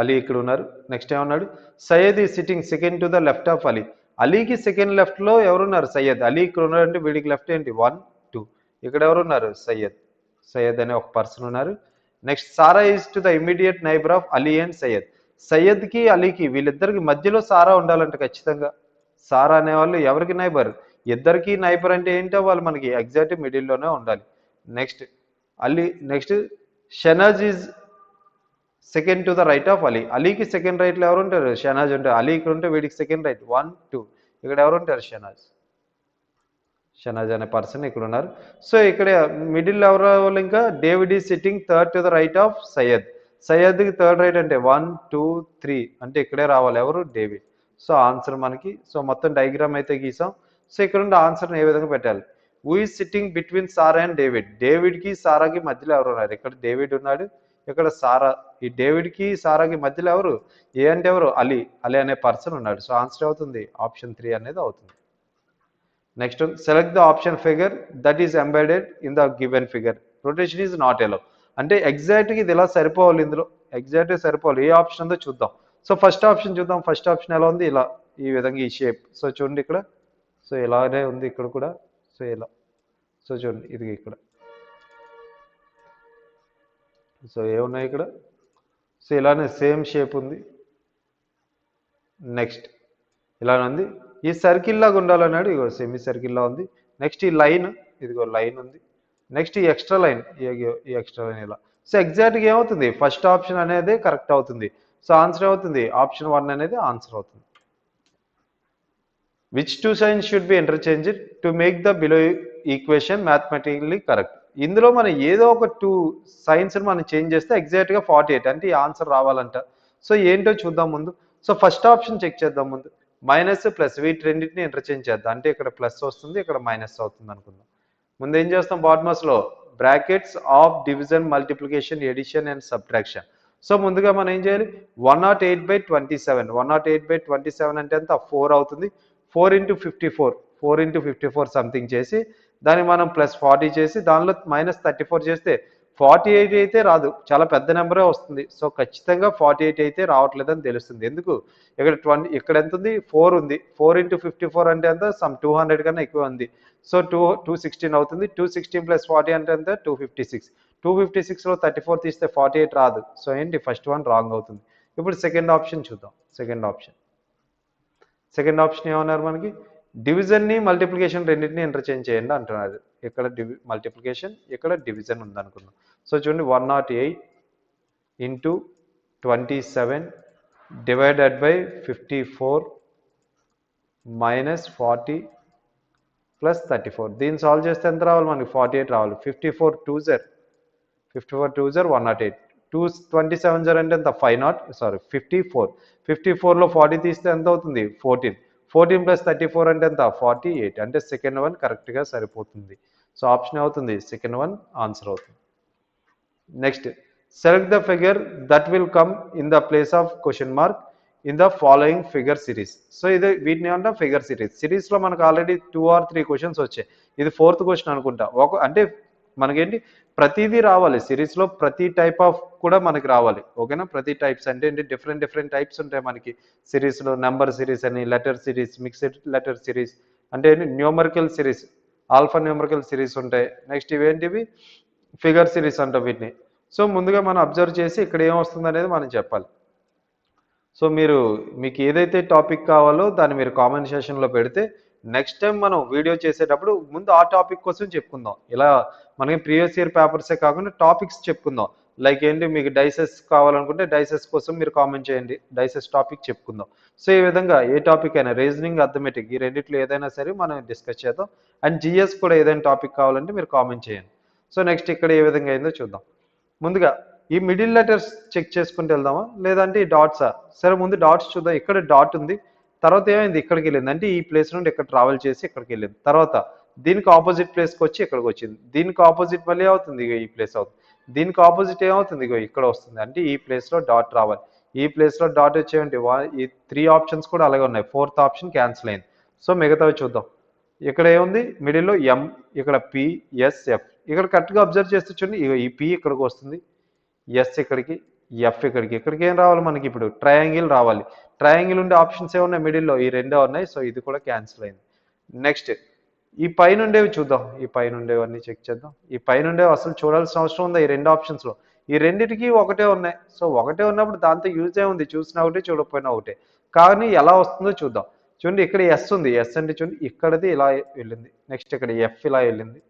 అలీ ఇక్కడ ఉన్నారు. నెక్స్ట్ ఏమన్నాడు? Syed is sitting second to the left of Ali. అలీకి సెకండ్ లెఫ్ట్లో ఎవరున్నారు? సయ్యద్. అలీ ఇక్కడ ఉన్నారంటే వీడికి లెఫ్ట్ ఏంటి? 1 2. ఇక్కడ ఎవరున్నారు? సయ్యద్ అనే ఒక పర్సన్ ఉన్నారు. Next Sara is to the immediate neighbour of Ali and Syed. సయ్యద్కి అలీకి వీళ్ళిద్దరికి మధ్యలో సారా ఉండాలంట ఖచ్చితంగా. సారా అనేవాళ్ళు ఎవరికి నైబర్? ఇద్దరికి నైబర్ అంటే ఏంటో వాళ్ళు మనకి ఎగ్జాక్ట్ మిడిల్లోనే ఉండాలి. Next Shahnaz is second to the right of Ali. అలీకి సెకండ్ రైట్లో ఎవరు ఉంటారు? షనాజ్ ఉంటారు. అలీ ఇక్కడ ఉంటే వీడికి సెకండ్ రైట్ 1 2. ఇక్కడ ఎవరు ఉంటారు? షనాజ్ అనే పర్సన్ ఇక్కడ ఉన్నారు. సో ఇక్కడ మిడిల్ ఎవరు వాళ్ళు? ఇంకా David is sitting third to the right of Syed. సయ్యద్కి థర్డ్ రైట్ అంటే 1 2 3 అంటే ఇక్కడే రావాలి ఎవరు? డేవిడ్. సో ఆన్సర్ మనకి సో మొత్తం డయాగ్రామ్ అయితే గీసాం. సో ఇక్కడ ఉండే ఆన్సర్ని ఏ విధంగా పెట్టాలి? Who is sitting between Sara and David. డేవిడ్కి సారాకి మధ్యలో ఎవరు ఉన్నారు? ఇక్కడ డేవిడ్ ఉన్నాడు, ఇక్కడ సారా. ఈ డేవిడ్కి సారాకి మధ్యలో ఎవరు? ఏ అంటే ఎవరు? అలీ. అలీ అనే పర్సన్ ఉన్నాడు. సో ఆన్సర్ అవుతుంది ఆప్షన్ 3 అనేది అవుతుంది. Next select the option figure that is embedded in the given figure. Rotation is not allowed. అంటే ఎగ్జాక్ట్గా ఇది ఇలా సరిపోవాలి, ఇందులో ఎగ్జాక్ట్గా సరిపోవాలి. ఏ ఆప్షన్ ఉందో చూద్దాం. సో ఫస్ట్ ఆప్షన్ చూద్దాం. ఫస్ట్ ఆప్షన్ ఎలా ఉంది? ఇలా ఈ విధంగా ఈ షేప్. సో చూడండి ఇక్కడ. సో ఇలానే ఉంది ఇక్కడ కూడా. సో ఇలా. సో చూడండి ఇది ఇక్కడ. సో ఏమున్నాయి ఇక్కడ? సో ఇలానే సేమ్ షేప్ ఉంది. నెక్స్ట్ ఇలానే ఉంది. ఈ సర్కిల్ లాగా ఉండాలన్నాడు. ఇగో సెమీ సర్కిల్ లా ఉంది. నెక్స్ట్ ఈ లైన్, ఇదిగో లైన్ ఉంది. నెక్స్ట్ ఈ ఎక్స్ట్రా లైన్, ఈ ఎక్స్ట్రా లైన్ ఇలా. సో ఎగ్జాక్ట్గా ఏమవుతుంది? ఫస్ట్ ఆప్షన్ అనేది కరెక్ట్ అవుతుంది. సో ఆన్సర్ అవుతుంది ఆప్షన్ 1 అనేది ఆన్సర్ అవుతుంది. Which 2 science should be interchanged to make the below equation mathematically correct. ఇందులో మనం ఏదో ఒక 2 సైన్స్ మనం చేంజ్ చేస్తే ఎగ్జాక్ట్గా 48 అంటే ఈ ఆన్సర్ రావాలంట. సో ఏంటో చూద్దాం ముందు. సో ఫస్ట్ ఆప్షన్ చెక్ చేద్దాం ముందు. మైనస్ ప్లస్ వీటి రెండింటిని ఇంటర్చేంజ్ చేద్దాం. అంటే ఇక్కడ ప్లస్ వస్తుంది, ఇక్కడ మైనస్ అవుతుంది అనుకుందాం. ముందు ఏం చేస్తాం? బాటమస్లో brackets of division, multiplication, addition and subtraction. So ముందుగా మనం ఏం చేయాలి? 108/27. 108/27 అంటే ఎంత? 4 అవుతుంది. 4 × 54, 4 × 54 సంథింగ్ చేసి దాన్ని మనం +40 చేసి దానిలో -34 చేస్తే 48 అయితే రాదు, చాలా పెద్ద నెంబరే వస్తుంది. సో ఖచ్చితంగా 48 అయితే రావట్లేదని తెలుస్తుంది. ఎందుకు? ఇక్కడ ఎంత ఉంది? 4 ఉంది. 4 × 54 అంటే ఎంత? సమ్ 200 కన్నా ఎక్కువ ఉంది. సో 216 అవుతుంది. 216 + 40 అంటే ఎంత? 256. 256లో 34 తీస్తే 48 రాదు. సో ఏంటి? ఫస్ట్ వన్ రాంగ్ అవుతుంది. ఇప్పుడు సెకండ్ ఆప్షన్ చూద్దాం. సెకండ్ ఆప్షన్ ఏమన్నారు మనకి? డివిజన్ని, మల్టిప్లికేషన్ రెండింటిని ఇంటర్చేంజ్ చేయండి అంటున్నారు. ఇక్కడ మల్టిప్లికేషన్, ఇక్కడ డివిజన్ ఉంది అనుకుందాం. సో చూడండి 108 × 27 డివైడెడ్ బై 54 - 40 + 34. దీన్ని సాల్వ్ చేస్తే ఎంత రావాలి మనకి? 48 రావాలి. 54 2s 108. 227 అంటే ఎంత? 54. 54లో 40 తీస్తే ఎంత అవుతుంది? 14. 14 + 34 అంటే ఎంత? 48. అంటే సెకండ్ వన్ కరెక్ట్గా సరిపోతుంది. సో ఆప్షన్ అవుతుంది సెకండ్ వన్ ఆన్సర్ అవుతుంది. Next select the figure that will come in the place of question mark. In the following figure series. So ఇది వీటిని ఏమంటే ఫిగర్ సిరీస్లో మనకు ఆల్రెడీ 2 or 3 క్వశ్చన్స్ వచ్చాయి. ఇది 4th క్వశ్చన్ అనుకుంటా. అంటే మనకేంటి ప్రతిదీ రావాలి సిరీస్లో, ప్రతి టైప్ ఆఫ్ కూడా మనకి రావాలి. ఓకేనా? ప్రతి టైప్స్ అంటే ఏంటి, డిఫరెంట్ టైప్స్ ఉంటాయి మనకి సిరీస్లో. నెంబర్ సిరీస్ అని, letter series, mixed letter series, అంటే numerical series, alpha numerical series ఉంటాయి. నెక్స్ట్ ఇవేంటివి ఫిగర్ సిరీస్ అంటాం వీటిని. సో ముందుగా మనం అబ్జర్వ్ చేసి ఇక్కడ ఏమొస్తుంది అనేది మనం చెప్పాలి. సో మీకు ఏదైతే టాపిక్ కావాలో దాన్ని మీరు కామెంట్ సెషన్లో పెడితే నెక్స్ట్ టైం మనం వీడియో చేసేటప్పుడు ముందు ఆ టాపిక్ కోసం చెప్పుకుందాం. ఇలా మనకి ప్రీవియస్ ఇయర్ పేపర్సే కాకుండా టాపిక్స్ చెప్పుకుందాం. లైక్ ఏంటి, మీకు డైసెస్ కావాలనుకుంటే డైసెస్ కోసం మీరు కామెంట్ చేయండి, డైసెస్ టాపిక్ చెప్పుకుందాం. సో ఈ విధంగా ఏ టాపిక్ అయినా, రీజనింగ్, అథమెటిక్, ఈ రెండిట్లో ఏదైనా సరే మనం డిస్కస్ చేద్దాం. అండ్ జిఎస్ కూడా ఏదైనా టాపిక్ కావాలంటే మీరు కామెంట్ చేయండి. సో నెక్స్ట్ ఇక్కడ ఏ విధంగా అయిందో చూద్దాం. ముందుగా ఈ మిడిల్ లెటర్స్ చెక్ చేసుకుంటూ వెళ్దామా, లేదంటే ఈ డాట్సా? సరే ముందు డాట్స్ చూద్దాం. ఇక్కడ డాట్ ఉంది, తర్వాత ఏమైంది ఇక్కడికి వెళ్ళింది, అంటే ఈ ప్లేస్ నుండి ఇక్కడ ట్రావెల్ చేసి ఇక్కడికి వెళ్ళింది. తర్వాత దీనికి ఆపోజిట్ ప్లేస్కి వచ్చి ఇక్కడికి వచ్చింది. దీనికి ఆపోజిట్ మళ్ళీ అవుతుంది, ఇక ఈ ప్లేస్ అవుతుంది. దీనికి ఆపోజిట్ ఏమవుతుంది, ఇక ఇక్కడ వస్తుంది. అంటే ఈ ప్లేస్లో డాట్ రావాలి. ఈ ప్లేస్లో డాట్ వచ్చేయండి. ఈ 3 ఆప్షన్స్ కూడా అలాగే ఉన్నాయి. 4th ఆప్షన్ క్యాన్సిల్ అయింది. సో మిగతావి చూద్దాం. ఇక్కడ ఏముంది, మిడిల్లో ఎం, ఇక్కడ పి, ఎస్, ఎఫ్. ఇక్కడ కరెక్ట్గా అబ్జర్వ్ చేస్తే చూడండి, ఇక ఈ పి ఇక్కడికి వస్తుంది, ఎస్ ఇక్కడికి, ఎఫ్ ఇక్కడికి. ఇక్కడికి ఏం రావాలి మనకి, ఇప్పుడు ట్రయాంగిల్ రావాలి. ట్రయాంగిల్ ఉండే ఆప్షన్స్ ఏమున్నాయి మిడిల్లో, ఈ రెండే ఉన్నాయి. సో ఇది కూడా క్యాన్సిల్ అయింది. నెక్స్ట్ ఈ పైన ఉండేవి చూద్దాం. ఈ పైన ఉండేవన్నీ చెక్ చేద్దాం. ఈ పైన ఉండేవి అసలు చూడాల్సిన అవసరం ఉందా? ఈ 2 ఆప్షన్స్లో ఈ రెండింటికి ఒకటే ఉన్నాయి. సో ఒకటే ఉన్నప్పుడు దాంతో యూజ్ ఏముంది, చూసినా ఒకటే చూడకపోయినా ఒకటే. కానీ ఎలా వస్తుందో చూద్దాం. చూడండి ఇక్కడ ఎస్ ఉంది. ఎస్ అంటే చూడండి ఇక్కడది ఇలా వెళ్ళింది, నెక్స్ట్ ఇక్కడ ఎఫ్ ఇలా వెళ్ళింది,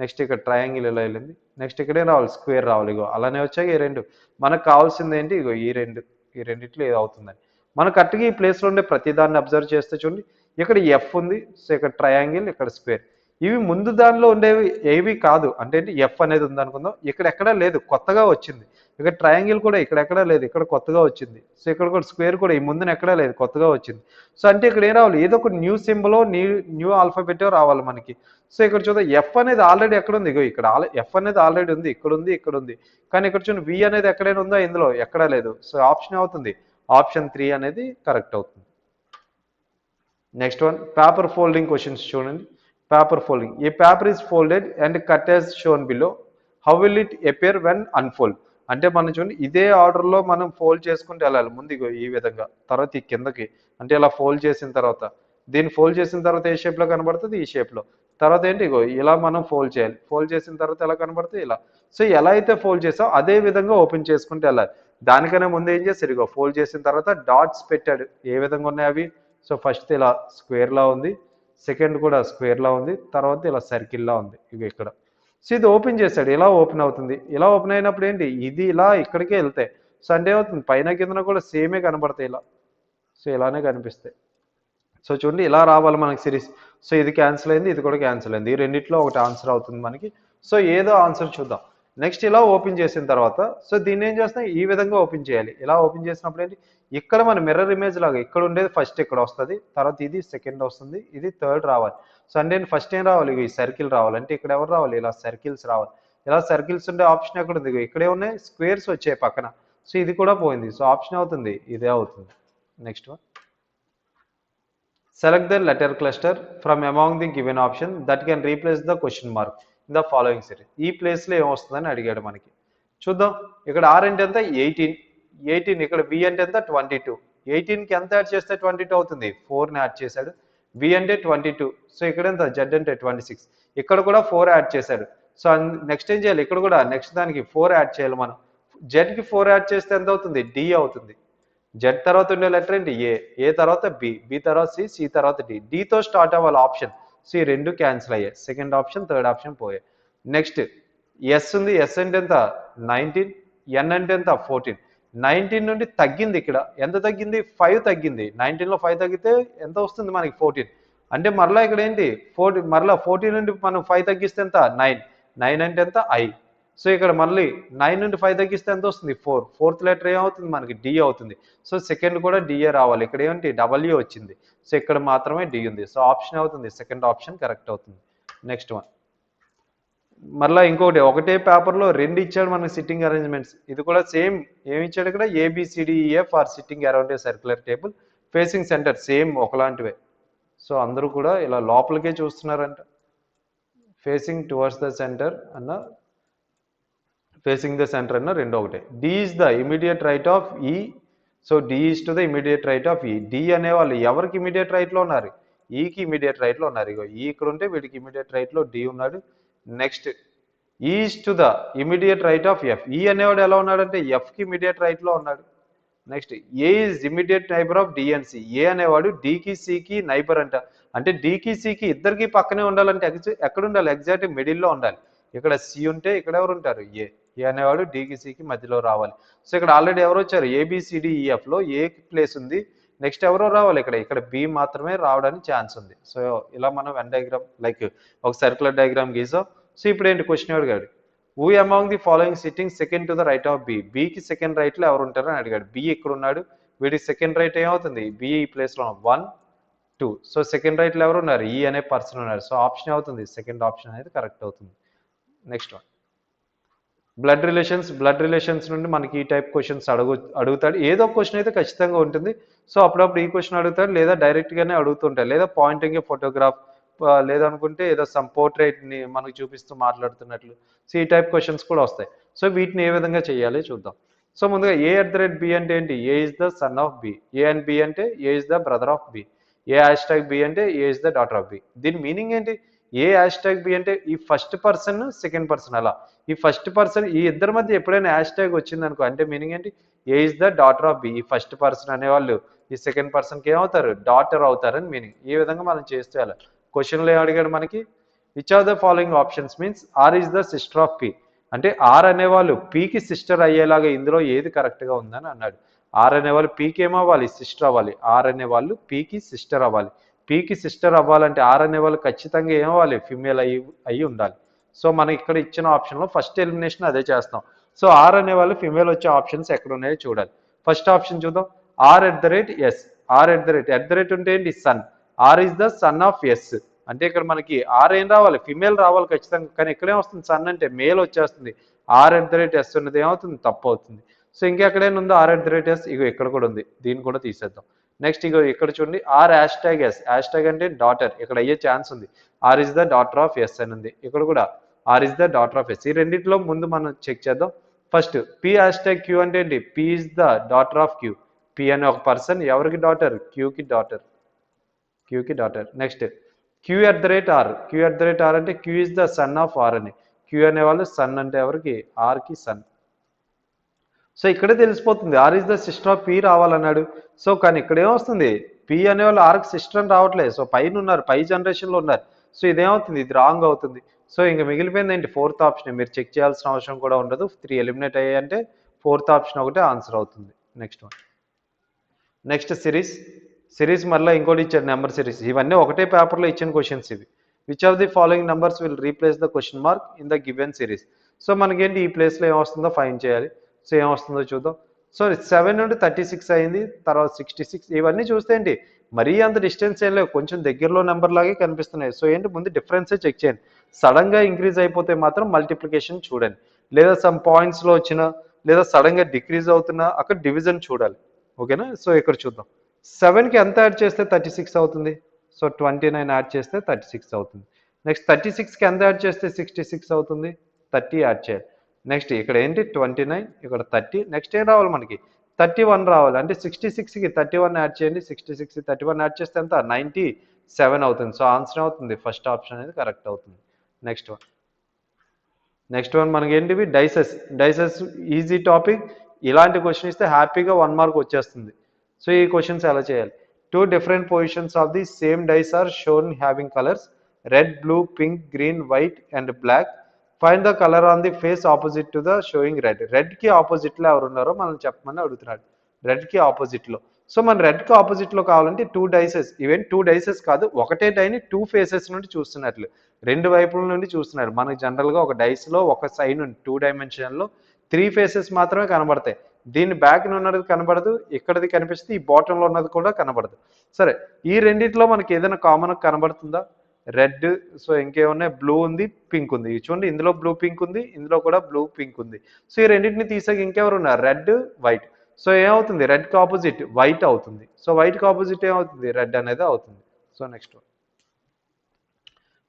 నెక్స్ట్ ఇక్కడ ట్రయాంగిల్ ఇలా వెళ్ళింది, నెక్స్ట్ ఇక్కడే రావాలి, స్క్వేర్ రావాలి. ఇగో అలానే వచ్చాయి ఈ రెండు. మనకు కావాల్సింది ఏంటి, ఇగో ఈ రెండిట్లో ఏది అవుతుందని. మనం కరెక్ట్గా ఈ ప్లేస్లో ఉండే ప్రతి దాన్ని అబ్జర్వ్ చేస్తే చూడండి, ఇక్కడ ఎఫ్ ఉంది, సో ఇక్కడ ట్రయాంగిల్, ఇక్కడ స్క్వేర్. ఇవి ముందు దానిలో ఉండేవి ఏవి కాదు. అంటే ఎఫ్ అనేది ఉంది అనుకుందాం, ఇక్కడ ఎక్కడా లేదు, కొత్తగా వచ్చింది. ఇక్కడ ట్రయాంగిల్ కూడా ఇక్కడ ఎక్కడా లేదు, ఇక్కడ కొత్తగా వచ్చింది. సో ఇక్కడ కూడా స్క్వేర్ కూడా ఈ ముందున ఎక్కడా లేదు, కొత్తగా వచ్చింది. సో అంటే ఇక్కడ ఏం రావాలి, ఏదో ఒక న్యూ సింబలో న్యూ ఆల్ఫాబెట్ రావాలి మనకి. సో ఇక్కడ చూద్దాం, ఎఫ్ అనేది ఆల్రెడీ ఎక్కడ ఉంది, ఇగో ఇక్కడ ఎఫ్ అనేది ఆల్రెడీ ఉంది, ఇక్కడ ఉంది, ఇక్కడ ఉంది. కానీ ఇక్కడ చూడండి వి అనేది ఎక్కడైనా ఉందా, ఇందులో ఎక్కడా లేదు. సో ఆప్షన్ అవుతుంది, ఆప్షన్ 3 అనేది కరెక్ట్ అవుతుంది. Next one, paper folding questions చూడండి. Paper folding, a paper is folded and cut as shown below, how will it appear when unfold? అంటే మనం చూడండి ఇదే ఆర్డర్లో మనం ఫోల్డ్ చేసుకుంటూ వెళ్ళాలి. ముందు ఇగో ఈ విధంగా, తర్వాత ఈ కిందకి, అంటే ఇలా ఫోల్డ్ చేసిన తర్వాత దీన్ని ఫోల్డ్ చేసిన తర్వాత ఏ షేప్లో కనబడుతుంది, ఈ షేప్లో. తర్వాత ఏంటి, ఇగో ఇలా మనం ఫోల్డ్ చేయాలి. ఫోల్డ్ చేసిన తర్వాత ఎలా కనబడుతుంది, ఇలా. సో ఎలా అయితే ఫోల్డ్ చేసాం అదే విధంగా ఓపెన్ చేసుకుంటూ వెళ్ళాలి. దానికనే ముందు ఏం చేస్తారు, ఇగో ఫోల్డ్ చేసిన తర్వాత డాట్స్ పెట్టాడు. ఏ విధంగా ఉన్నాయి అవి, సో ఫస్ట్ ఇలా స్క్వేర్లా ఉంది, సెకండ్ కూడా స్క్వేర్లా ఉంది, తర్వాత ఇలా సర్కిల్లా ఉంది, ఇవి ఇక్కడ. సో ఇది ఓపెన్ చేశాడు, ఇలా ఓపెన్ అవుతుంది. ఇలా ఓపెన్ అయినప్పుడు ఏంటి, ఇది ఇలా ఇక్కడికే వెళ్తాయి. సో అంటే ఏమవుతుంది, పైన కింద కూడా సేమే కనబడతాయి ఇలా. సో ఇలానే కనిపిస్తాయి. సో చూడండి ఇలా రావాలి మనకి సిరీస్. సో ఇది క్యాన్సిల్ అయింది, ఇది కూడా క్యాన్సిల్ అయింది. ఈ రెండిట్లో ఒకటి ఆన్సర్ అవుతుంది మనకి. సో ఏదో ఆన్సర్ చూద్దాం. నెక్స్ట్ ఇలా ఓపెన్ చేసిన తర్వాత, సో దీన్ని ఏం చేస్తాం, ఈ విధంగా ఓపెన్ చేయాలి. ఇలా ఓపెన్ చేసినప్పుడు ఏంటి, ఇక్కడ మన మిర్రర్ ఇమేజ్ లాగా ఇక్కడ ఉండేది ఫస్ట్ ఇక్కడ వస్తుంది, తర్వాత ఇది సెకండ్ వస్తుంది, ఇది థర్డ్ రావాలి. సో అంటే ఫస్ట్ ఏం రావాలి, ఈ సర్కిల్ రావాలి. అంటే ఇక్కడ ఎవరు రావాలి, ఇలా సర్కిల్స్ రావాలి. ఇలా సర్కిల్స్ ఉండే ఆప్షన్ ఎక్కడ ఉంది, ఇక్కడే ఉన్నాయి, స్క్వేర్స్ వచ్చాయి పక్కన. సో ఇది కూడా పోయింది. సో ఆప్షన్ అవుతుంది, ఇదే అవుతుంది. Next one, select the letter cluster from among the given option that can replace the question mark in the following series. ఈ ప్లేస్లో ఏమొస్తుందని అడిగాడు మనకి. చూద్దాం, ఇక్కడ ఆర్ అంటే ఎంత, 18. ఇక్కడ వి అంటే ఎంత, 22. 18కి ఎంత యాడ్ చేస్తే 22 అవుతుంది, 4ని యాడ్ చేశాడు. వి అంటే 22. సో ఇక్కడ ఎంత, జెడ్ అంటే 26. ఇక్కడ కూడా 4 యాడ్ చేశాడు. సో నెక్స్ట్ ఏం చేయాలి, ఇక్కడ కూడా నెక్స్ట్ దానికి 4 యాడ్ చేయాలి మనం. జెడ్కి 4 యాడ్ చేస్తే ఎంత అవుతుంది, డి అవుతుంది. జెడ్ తర్వాత ఉండే లెటర్ ఏంటి, ఏ తర్వాత బి తర్వాత సి తర్వాత డితో స్టార్ట్ అవ్వాలి ఆప్షన్. సో ఈ రెండు క్యాన్సిల్ అయ్యాయి, సెకండ్ ఆప్షన్ థర్డ్ ఆప్షన్ పోయాయి. నెక్స్ట్ ఎస్ ఉంది, ఎస్ అంటే ఎంత, 19. ఎన్ అంటే ఎంత, 14. 19 నుండి తగ్గింది, ఇక్కడ ఎంత తగ్గింది, 5 తగ్గింది. 19లో 5 తగ్గితే ఎంత వస్తుంది మనకి, 14. అంటే మరలా ఇక్కడ ఏంటి, 14, మరలా 14 నుండి మనం 5 తగ్గిస్తే ఎంత, 9 అంటే ఎంత, ఐ. సో ఇక్కడ మళ్ళీ 9 నుండి 5 తగ్గిస్తే ఎంత వస్తుంది, 4. ఫోర్త్ లెటర్ ఏమవుతుంది మనకి, డి అవుతుంది. సో సెకండ్ కూడా డిఏ రావాలి. ఇక్కడ ఏంటి, డబ్ల్యూ వచ్చింది. సో ఇక్కడ మాత్రమే డి ఉంది. సో ఆప్షన్ అవుతుంది, సెకండ్ ఆప్షన్ కరెక్ట్ అవుతుంది. నెక్స్ట్ వన్, మరలా ఇంకొకటి ఒకటే పేపర్లో రెండు ఇచ్చాడు మనకి సిట్టింగ్ అరేంజ్మెంట్స్. ఇది కూడా సేమ్ ఏమి ఇచ్చాడు ఇక్కడ A B C D E F are sitting around a circular table facing centre same ఒకలాంటివే. సో అందరూ కూడా ఇలా లోపలికే చూస్తున్నారంట. ఫేసింగ్ టువర్డ్స్ ద సెంటర్ అన్న ఫేసింగ్ ద సెంటర్ అన్న రెండు ఒకటే. D is the immediate right of E. So D is to the immediate right of E. D అనేవాళ్ళు ఎవరికి ఇమీడియట్ రైట్లో ఉన్నారు? ఈకి ఇమీడియట్ రైట్లో ఉన్నారు. ఇగో ఈ ఇక్కడ ఉంటే వీడికి ఇమీడియట్ రైట్లో డి ఉన్నాడు. Next is to the immediate right of F. E అనేవాడు ఎలా ఉన్నాడంటే ఎఫ్కి ఇమీడియట్ రైట్లో ఉన్నాడు. Next A is immediate neighbour of D and C. A అనేవాడు డికి సికి నైబర్ అంట. అంటే డికి సికి ఇద్దరికి పక్కనే ఉండాలంటే ఎక్కడ ఉండాలి? ఎగ్జాక్ట్ మిడిల్లో ఉండాలి. ఇక్కడ సి ఉంటే ఇక్కడ ఎవరు ఉంటారు? ఏ. ఏ అనేవాడు డికి సికి మధ్యలో రావాలి. సో ఇక్కడ ఆల్రెడీ ఎవరు వచ్చారు? ఏబిసిడిఈఎఫ్లో ఏ ప్లేస్ ఉంది. నెక్స్ట్ ఎవరో రావాలి ఇక్కడ బి మాత్రమే రావడానికి ఛాన్స్ ఉంది. సో ఇలా మనం వెన్ డయాగ్రామ్ లైక్ ఒక సర్క్యులర్ డయాగ్రామ్ గీసాం. సో ఇప్పుడు ఏంటి క్వశ్చన్ అడిగాడు, who among the following sitting second to the right of B. బికి సెకండ్ రైట్లో ఎవరు ఉంటారని అడిగాడు. బి ఇక్కడ ఉన్నాడు, వీడికి సెకండ్ రైట్ ఏమవుతుంది? బి ఈ ప్లేస్లో 1 2. సో సెకండ్ రైట్లో ఎవరు ఉన్నారు? ఈ అనే పర్సన్ ఉన్నారు. సో ఆప్షన్ అవుతుంది సెకండ్ ఆప్షన్ అనేది కరెక్ట్ అవుతుంది. నెక్స్ట్ వన్ బ్లడ్ రిలేషన్స్ నుండి మనకి ఈ టైప్ క్వశ్చన్స్ అడుగుతాడు. ఏదో క్వశ్చన్ అయితే ఖచ్చితంగా ఉంటుంది. సో అప్పుడప్పుడు ఈ క్వశ్చన్ అడుగుతాడు, లేదా డైరెక్ట్గానే అడుగుతుంటాడు, లేదా పాయింటింగ్ ఏ ఫోటోగ్రాఫ్, లేదనుకుంటే ఏదో సమ్ పోర్ట్రేట్ని మనకు చూపిస్తూ మాట్లాడుతున్నట్లు. సో ఈ టైప్ క్వశ్చన్స్ కూడా వస్తాయి. సో వీటిని ఏ విధంగా చేయాలి చూద్దాం. సో ముందుగా A@B అంటే ఏంటి? A is the son of B. A and B అంటే A is the brother of B. A#B అంటే A is the daughter of B. దీని మీనింగ్ ఏంటి? A#B అంటే ఈ ఫస్ట్ పర్సన్ సెకండ్ పర్సన్. అలా ఈ ఫస్ట్ పర్సన్ ఈ ఇద్దరి మధ్య ఎప్పుడైనా హ్యాష్ వచ్చింది అనుకో, అంటే మీనింగ్ ఏంటి? A is the daughter of B. ఈ ఫస్ట్ పర్సన్ అనేవాళ్ళు ఈ సెకండ్ పర్సన్కి ఏమవుతారు? డాటర్ అవుతారని మీనింగ్. ఈ విధంగా మనం చేస్తే అలా క్వశ్చన్లో ఏం అడిగాడు మనకి? Which of the following options means R is the sister of P. అంటే ఆర్ అనేవాళ్ళు పీకి సిస్టర్ అయ్యేలాగా ఇందులో ఏది కరెక్ట్గా ఉందని అన్నాడు. ఆర్ అనేవాళ్ళు పీకి ఏమవ్వాలి? సిస్టర్ అవ్వాలి. ఆర్ అనేవాళ్ళు పీకి సిస్టర్ అవ్వాలి. పీకి సిస్టర్ అవ్వాలంటే ఆర్ అనేవాళ్ళు ఖచ్చితంగా ఏమవ్వాలి? ఫిమేల్ అయ్యి ఉండాలి. సో మనం ఇక్కడ ఇచ్చిన ఆప్షన్లో ఫస్ట్ ఎలిమినేషన్ అదే చేస్తాం. సో ఆర్ అనేవాళ్ళు ఫిమేల్ వచ్చే ఆప్షన్స్ ఎక్కడ ఉన్నాయో చూడాలి. ఫస్ట్ ఆప్షన్ చూద్దాం. R@S. R@@ ఉంటే ఏంటి? Son. R is the son of S. అంటే ఇక్కడ మనకి ఆర్ ఏం రావాలి? ఫిమేల్ రావాలి ఖచ్చితంగా. కానీ ఇక్కడే వస్తుంది సన్ అంటే మేల్ వచ్చేస్తుంది. R@S ఉన్నది ఏమవుతుంది? తప్పు అవుతుంది. సో ఇంకెక్కడైనా ఉందో R@S? ఇగో ఇక్కడ కూడా ఉంది. దీన్ని కూడా తీసేద్దాం. నెక్స్ట్ ఇగో ఇక్కడ చూడండి R#S. హ్యాష్ట్యాగ్ అంటే డాటర్. ఇక్కడ అయ్యే ఛాన్స్ ఉంది. R is the daughter of S అని ఉంది. ఇక్కడ కూడా R is the daughter of S. ఈ రెండింటిలో ముందు మనం చెక్ చేద్దాం. ఫస్ట్ P#Q అంటే ఏంటి? P is the daughter of Q. P అనే ఒక పర్సన్ ఎవరికి daughter? క్యూకి daughter. Next Q@R. Q@R అంటే Q is the son of R అని. క్యూ అనేవాళ్ళు సన్ అంటే ఎవరికి? ఆర్కి సన్. సో ఇక్కడే తెలిసిపోతుంది R is the sister of P రావాలన్నాడు. సో కానీ ఇక్కడ ఏమొస్తుంది? పి అనేవాళ్ళు ఆర్కి సిస్టర్ అని రావట్లేదు. సో పైన ఉన్నారు, పై జనరేషన్లో ఉన్నారు. సో ఇదేమవుతుంది? ఇది రాంగ్ అవుతుంది. సో ఇంకా మిగిలిపోయింది ఏంటి? Fourth option. మీరు చెక్ చేయాల్సిన అవసరం కూడా ఉండదు. 3 ఎలిమినేట్ అయ్యాయంటే ఫోర్త్ ఆప్షన్ ఒకటే ఆన్సర్ అవుతుంది. Next one. నెక్స్ట్ సిరీస్ మళ్ళీ ఇంకోటి ఇచ్చాడు, నెంబర్ సిరీస్. ఇవన్నీ ఒకటే పేపర్లో ఇచ్చిన క్వశ్చన్స్ ఇవి. Which of the following numbers will replace the question mark in the given series. So మనకేంటి ఈ ప్లేస్లో ఏమొస్తుందో ఫైండ్ చేయాలి. సో ఏమొస్తుందో చూద్దాం. సో 7 నుండి 36 అయింది, తర్వాత 66. ఇవన్నీ చూస్తే ఏంటి మరీ అంత డిస్టెన్స్ ఏం లేవు, కొంచెం దగ్గరలో నెంబర్ లాగే కనిపిస్తున్నాయి. సో ఏంటి ముందు డిఫరెన్సే చెక్ చేయండి. సడన్గా ఇంక్రీజ్ అయిపోతే మాత్రం మల్టిప్లికేషన్ చూడండి, లేదా సమ్ పాయింట్స్లో వచ్చినా, లేదా సడన్గా డిక్రీజ్ అవుతున్నా అక్కడ డివిజన్ చూడాలి. ఓకేనా? సో ఇక్కడ చూద్దాం. 7కి ఎంత యాడ్ చేస్తే 36 అవుతుంది? సో 29 యాడ్ చేస్తే 36 అవుతుంది. నెక్స్ట్ 36కి ఎంత యాడ్ చేస్తే 66 అవుతుంది? 30 యాడ్ చేయాలి. నెక్స్ట్ ఇక్కడ ఏంటి? 29, ఇక్కడ 30. నెక్స్ట్ ఏం రావాలి మనకి? 31 రావాలి. అంటే 66కి 31 యాడ్ చేయండి. 66కి 31 యాడ్ చేస్తే ఎంత? 97 అవుతుంది. సో ఆన్సర్ అవుతుంది ఫస్ట్ ఆప్షన్ అనేది కరెక్ట్ అవుతుంది. నెక్స్ట్ వన్ మనకి ఏంటివి? Dices easy topic. ఇలాంటి క్వశ్చన్ ఇస్తే హ్యాపీగా 1 మార్క్ వచ్చేస్తుంది. సో ఈ క్వశ్చన్స్ ఎలా చేయాలి? 2 different positions of the same dice are shown having colors red, blue, pink, green, white and black. Find the color on the face opposite to the showing red. రెడ్కి ఆపోజిట్లో ఎవరు ఉన్నారో మనం చెప్పమని అడుగుతున్నాడు. రెడ్కి ఆపోజిట్లో. సో మన రెడ్కి ఆపోజిట్లో కావాలంటే 2 డైసెస్. ఈవెన్ 2 డైసెస్ కాదు, ఒకటే డైని 2 ఫేసెస్ నుండి చూస్తున్నట్లు, 2 వైపుల నుండి చూస్తున్నారు. మనకి జనరల్గా ఒక డైస్లో ఒక సైడ్ నుండి 2 డైమెన్షన్లో 3 ఫేసెస్ మాత్రమే కనబడతాయి. దీని బ్యాక్ ఉన్నది కనబడదు, ఇక్కడది కనిపిస్తే ఈ బాటంలో ఉన్నది కూడా కనబడదు. సరే, ఈ రెండిట్లో మనకి ఏదైనా కామన్ కనబడుతుందా? రెడ్, సో ఇంకేమున్నాయి, బ్లూ ఉంది, పింక్ ఉంది. చూడండి ఇందులో బ్లూ పింక్ ఉంది, ఇందులో కూడా బ్లూ పింక్ ఉంది. సో ఈ రెండింటిని తీసాక ఇంకెవరు ఉన్నారు, రెడ్ వైట్. సో ఏమవుతుంది, రెడ్కి ఆపోజిట్ వైట్ అవుతుంది. సో వైట్కి ఆపోజిట్ ఏమవుతుంది, రెడ్ అనేది అవుతుంది. So next one,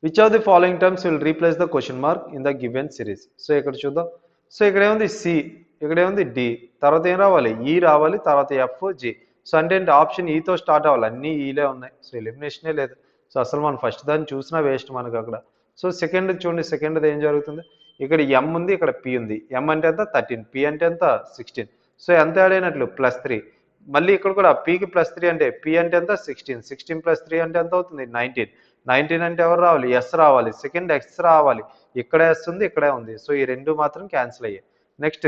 which of the following terms will replace the question mark in the given series. So ఇక్కడ చూద్దాం. సో ఇక్కడ ఏముంది సి, ఇక్కడ ఏముంది డి, తర్వాత ఏం రావాలి, ఈ రావాలి, తర్వాత ఎఫ్ జి. సో అంటే ఆప్షన్ ఈతో స్టార్ట్ అవ్వాలి, అన్నీ ఈలే ఉన్నాయి. సో ఎలిమినేషనే లేదు. సో అసలు మనం ఫస్ట్ దాన్ని చూసినా వేస్ట్ మనకు అక్కడ. సో సెకండ్ చూడండి, సెకండ్ది ఏం జరుగుతుంది, ఇక్కడ ఎం ఉంది, ఇక్కడ పి ఉంది. ఎం అంటే ఎంత 13, పి అంటే ఎంత 16. సో ఎంత యాడ్ అయినట్లు +3. మళ్ళీ ఇక్కడ కూడా పికి +3 అంటే పి అంటే ఎంత 16, 16 +3 అంటే ఎంత అవుతుంది 19. 19 అంటే ఎవరు రావాలి, ఎస్ రావాలి, సెకండ్ ఎక్స్ రావాలి. ఇక్కడ ఎస్ ఉంది, ఇక్కడే ఉంది. సో ఈ రెండు మాత్రం క్యాన్సిల్ అయ్యాయి. నెక్స్ట్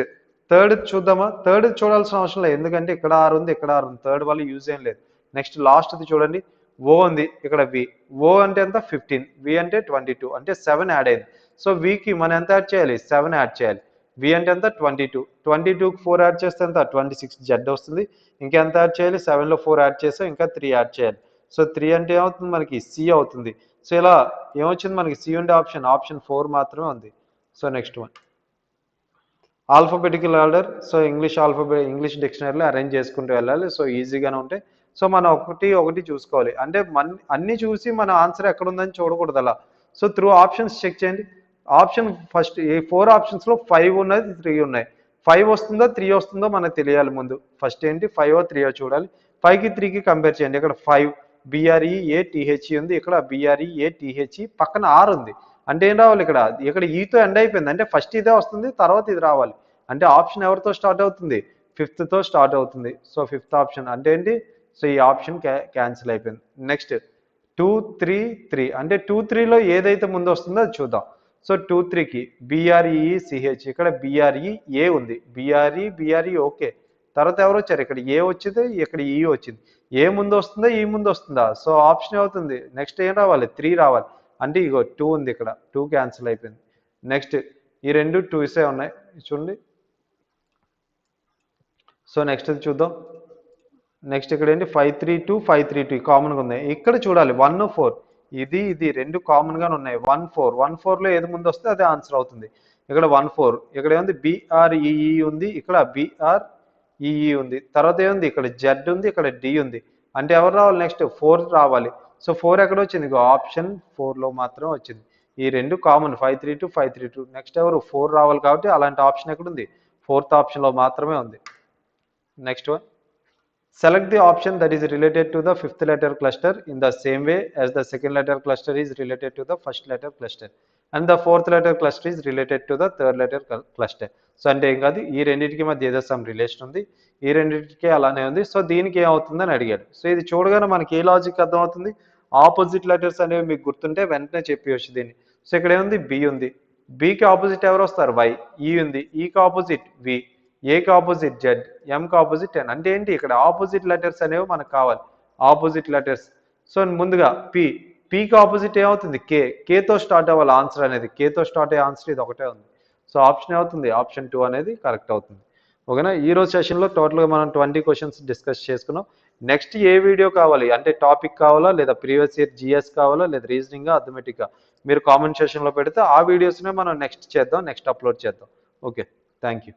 థర్డ్ చూద్దామా. థర్డ్ చూడాల్సిన అవసరం లేదు, ఎందుకంటే ఇక్కడ ఆర్ ఉంది, ఇక్కడ ఆర్ ఉంది. థర్డ్ వల్ల యూజ్ ఏం లేదు. నెక్స్ట్ లాస్ట్ది చూడండి, ఓ ఉంది, ఇక్కడ వి. ఓ అంటే ఎంత 15, వి అంటే 22, అంటే 7 యాడ్ అయింది. సో వికి మనం ఎంత యాడ్ చేయాలి, 7 యాడ్ చేయాలి. వి అంటే ఎంత 22, 22కి 4 యాడ్ చేస్తే ఎంత 26 జెడ్ వస్తుంది. ఇంకెంత యాడ్ చేయాలి, 7లో 4 యాడ్ చేస్తే ఇంకా 3 యాడ్ చేయాలి. సో 3 అంటే ఏమవుతుంది మనకి సి అవుతుంది. సో ఇలా ఏమొచ్చింది మనకి, సి ఉండే ఆప్షన్ 4 మాత్రమే ఉంది. So next one, alphabetical order. So English డిక్షనరీలో అరేంజ్ చేసుకుంటూ వెళ్ళాలి. సో ఈజీగానే ఉంటాయి. సో మనం ఒకటి చూసుకోవాలి, అంటే అన్ని చూసి మన ఆన్సర్ ఎక్కడ ఉందని చూడకూడదు అలా. సో త్రూ ఆప్షన్స్ చెక్ చేయండి. ఆప్షన్ ఫస్ట్ ఈ 4 ఆప్షన్స్లో 5 ఉన్నది, 3 ఉన్నాయి. 5 వస్తుందో 3 వస్తుందో మనకు తెలియాలి ముందు. ఫస్ట్ ఏంటి 5 3 చూడాలి. 5కి 3కి కంపేర్ చేయండి. ఇక్కడ 5 BREATHE ఉంది, ఇక్కడ BREATHE పక్కన ఆర్ ఉంది. అంటే ఏం రావాలి, ఇక్కడ ఈతో ఎండ్ అయిపోయింది, అంటే ఫస్ట్ ఇదే వస్తుంది, తర్వాత ఇది రావాలి. అంటే ఆప్షన్ ఎవరితో స్టార్ట్ అవుతుంది, 5తో స్టార్ట్ అవుతుంది. సో 5th ఆప్షన్ అంటే ఏంటి, సో ఈ ఆప్షన్ క్యాన్సిల్ అయిపోయింది. నెక్స్ట్ 2 3 3, అంటే 2 3లో ఏదైతే ముందు వస్తుందో అది చూద్దాం. సో 2 3కి BRECH, ఇక్కడ BRE ఉంది, BRE ఓకే. తర్వాత ఎవరు వచ్చారు, ఇక్కడ ఏ వచ్చింది, ఇక్కడ ఈ వచ్చింది. ఏ ముందు వస్తుందా, ఈ ముందు వస్తుందా. సో ఆప్షన్ అవుతుంది, నెక్స్ట్ ఏం రావాలి, 3 రావాలి. అంటే ఇగో 2 ఉంది, ఇక్కడ 2 క్యాన్సిల్ అయిపోయింది. నెక్స్ట్ ఈ రెండు 2సే ఉన్నాయి చూడండి. సో నెక్స్ట్ చూద్దాం. నెక్స్ట్ ఇక్కడ ఏంటి 532 532 కామన్గా ఉన్నాయి. ఇక్కడ చూడాలి 1 4, ఇది రెండు కామన్గానే ఉన్నాయి. 1 4, 1 4లో ఏది ముందు వస్తే అదే ఆన్సర్ అవుతుంది. ఇక్కడ 1 4, ఇక్కడ ఏముంది BREE ఉంది, ఇక్కడ BREE ఉంది. తర్వాత ఏముంది, ఇక్కడ జెడ్ ఉంది, ఇక్కడ డి ఉంది. అంటే ఎవరు రావాలి, నెక్స్ట్ 4 రావాలి. సో 4 ఎక్కడ వచ్చింది, ఆప్షన్ 4లో మాత్రం వచ్చింది. ఈ రెండు కామన్ 532 532. నెక్స్ట్ ఎవరు 4 రావాలి, కాబట్టి అలాంటి ఆప్షన్ ఎక్కడ ఉంది, 4th ఆప్షన్లో మాత్రమే ఉంది. Next one, select the option that is related to the 5th letter cluster in the same way as the 2nd letter cluster is related to the 1st letter cluster and the 4th letter cluster is related to the 3rd letter cluster. So అంటే ఏం కాదు, ఈ రెండింటికి మధ్య ఏదో some relation ఉంది, ఈ రెండింటికి అలానే ఉంది. సో దీనికి ఏమవుతుందని అడిగాడు. సో ఇది చూడగానే మనకి ఏ లాజిక్ అర్థమవుతుంది, ఆపోజిట్ లెటర్స్ అనేవి మీకు గుర్తుంటే వెంటనే చెప్పవచ్చు దీన్ని. సో ఇక్కడ ఏముంది, బి ఉంది, బికి ఆపోజిట్ ఎవరు వస్తారు, వై. ఈ ఉంది, ఈకి ఆపోజిట్ వి, ఏకి ఆపోజిట్ జెడ్, ఎంకి ఆపోజిట్ ఎన్. అంటే ఏంటి, ఇక్కడ ఆపోజిట్ లెటర్స్ అనేవి మనకు కావాలి, ఆపోజిట్ లెటర్స్. సో ముందుగా పికి ఆపోజిట్ ఏమవుతుంది, కేతో స్టార్ట్ అవ్వాలి ఆన్సర్ అనేది. కేతో స్టార్ట్ అయ్యే ఆన్సర్ ఇది ఒకటే ఉంది. సో ఆప్షన్ ఏమవుతుంది, ఆప్షన్ 2 అనేది కరెక్ట్ అవుతుంది. ఓకేనా. ఈ రోజు సెషన్లో టోటల్గా మనం 20 క్వశ్చన్స్ డిస్కస్ చేసుకున్నాం. నెక్స్ట్ ఏ వీడియో కావాలి అంటే, టాపిక్ కావాలా, లేదా ప్రీవియస్ ఇయర్ జిఎస్ కావాలా, లేదా రీజనింగ్ అథమెటిక్గా, మీరు కామెంట్ సెషన్లో పెడితే ఆ వీడియోస్నే మనం నెక్స్ట్ అప్లోడ్ చేద్దాం. Okay, thank you.